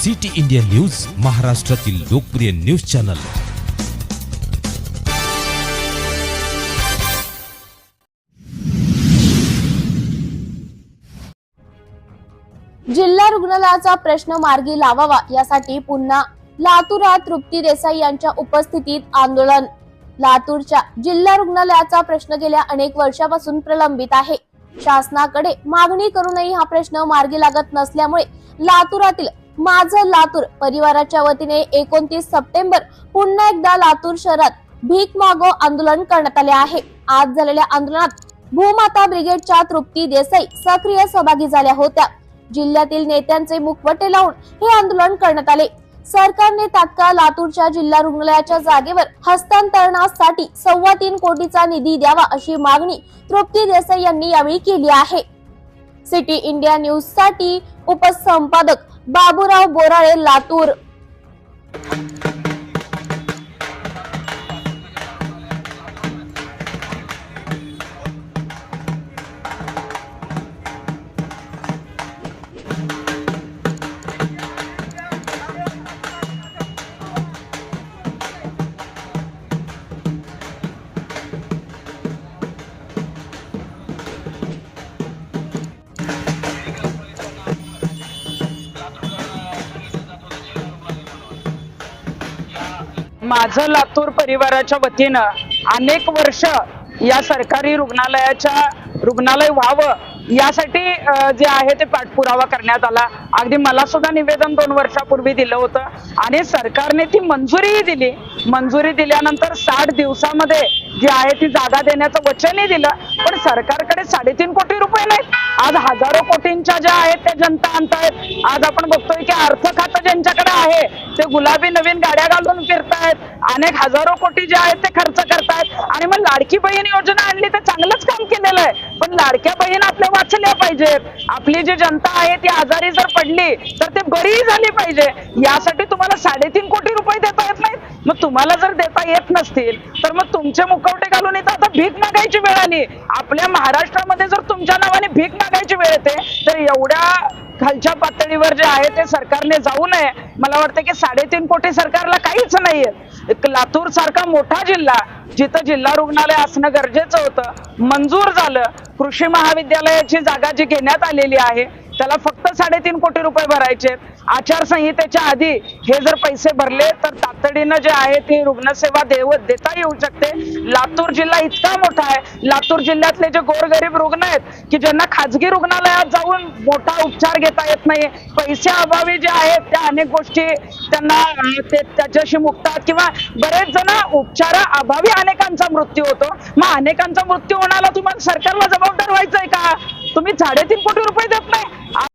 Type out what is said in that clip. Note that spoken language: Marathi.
सिटी इंडिया न्यूज, महाराष्ट्रातील लोकप्रिय न्यूज चॅनल। जिल्हा रुग्णालयाचा प्रश्न मार्गी लावावा यासाठी पुन्हा लातूरात तृप्ती देसाई यांच्या उपस्थितीत आंदोलन। लातूरच्या जिल्हा रुग्णालयाचा प्रश्न गेल्या अनेक वर्षापासून प्रलंबित आहे। शासनाकडे मागणी करूनही हा प्रश्न मार्गी लागत नसल्यामुळे लातूरातील माझं लातूर परिवाराच्या वतीने 29 सप्टेंबर पुन्हा एकदा लातूर शहरात भीक मागो आंदोलन करण्यात आले आहे। आज झालेल्या आंदोलनात भूमाता ब्रिगेडच्या तृप्ती देसाई सक्रिय सहभागी झाल्या होत्या। जिल्ह्यातील नेत्यांचे मुखवटे लावून हे आंदोलन करण्यात आले। सरकारने तात्काळ लातूरच्या जिल्हा रुग्णालयाच्या जागेवर हस्तांतरणासाठी 3.25 कोटीचा निधी द्यावा अशी मागणी तृप्ती देसाई यांनी यावेळी केली आहे। सिटी इंडिया न्यूज साठी उपसंपादक बाबूराव बोराळे, लातूर। माझं लातूर परिवाराच्या वतीनं अनेक वर्ष या सरकारी रुग्णालय व्हावं यासाठी जे आहे ते पाठपुरावा करण्यात आला। अगदी मला सुद्धा निवेदन 2 वर्षापूर्वी दिलं होतं आणि सरकारने ती मंजुरीही दिली। मंजुरी दिल्यानंतर 60 दिवसामध्ये जी आहे ती जागा देण्याचं वचनही दिलं, पण सरकारकडे 3.5 कोटी रुपये नाहीत। आज हजारो कोटींच्या ज्या आहेत त्या जनता आणतायत। आज आपण बघतोय की अर्थ खातं ज्यांच्याकडे आहे ते गुलाबी नवीन गाड्या घालून फिरतायत, अनेक हजारो कोटी जे आहेत ते खर्च करतायत। आणि मग लाडकी बहीण योजना आणली तर चांगलंच काम केलेलं आहे, पण लाडक्या बहीण आपल्या वाचल्या पाहिजेत। आपली जी जनता आहे ती आजारी जर पडली तर ते बरी झाली पाहिजे। यासाठी तुम्हाला 3.5 कोटी रुपये देता येत नाहीत। मग तुम्हाला जर देता येत नसतील तर मग तुमचे मुखवटे घालून इथं आता भीक मागायची वेळ आली। आपल्या महाराष्ट्रामध्ये जर तुमच्या नावाने भीक मागायची वेळ येते तर एवढ्या खालच्या पातळीवर जे आहे ते सरकारने जाऊ नये। मला वाटतं की 3.5 कोटी सरकारला काहीच नाहीये। लातूर सारखा मोठा जिल्हा जिथं जिल्हा रुग्णालय असणं गरजेचं होतं, मंजूर झालं। कृषी महाविद्यालयाची जागा जी घेण्यात आलेली आहे त्याला फक्त 3.5 कोटी रुपये भरायचे। आचारसंहितेच्या आधी हे जर पैसे भरले तर तातडीनं जे आहे ती रुग्णसेवा देता येऊ शकते। लातूर जिल्हा इतका मोठा आहे, लातूर जिल्ह्यातले जे गोरगरीब रुग्ण आहेत की ज्यांना खाजगी रुग्णालयात जाऊन मोठा उपचार घेता येत नाही, पैसे अभावी जे आहेत त्या अनेक गोष्टी त्यांना त्याच्याशी मुक्तात किंवा बरेच जण उपचारा अभावी अनेकांचा मृत्यू होतो। मग अनेकांचा मृत्यू होण्याला तुम्हाला सरकारला जबाबदार व्हायचंय का? तुम्ही 3.5 कोटी रुपये देत नाही।